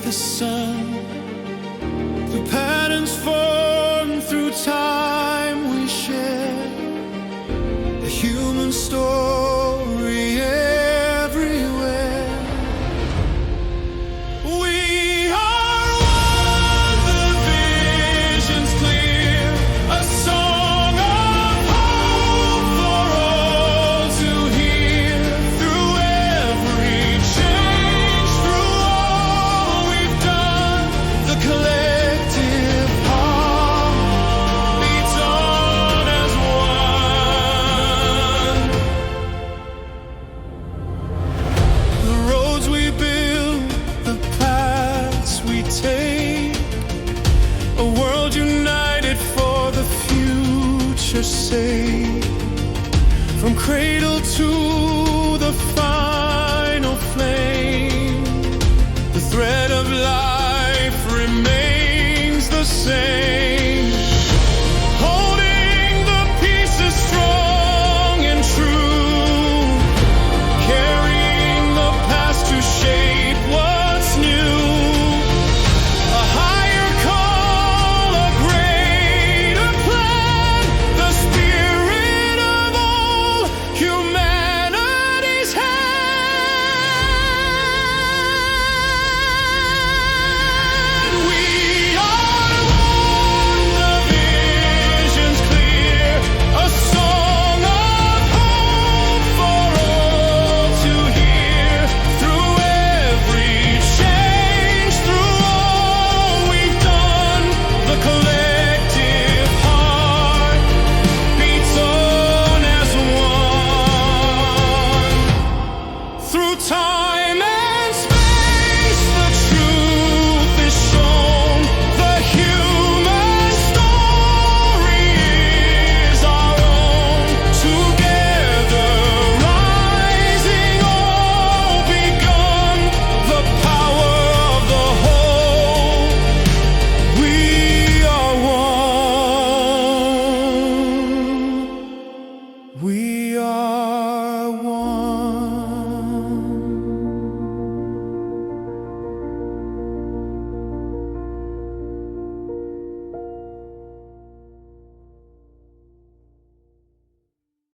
the sun. The patterns form through time we share, a human story everywhere. We are one, the vision's clear, a song of hope for all to hear. Through every change, through all we've done, the collective heart beats on as one. The roads we build, the paths we take, a world united for the future's sake. From cradle to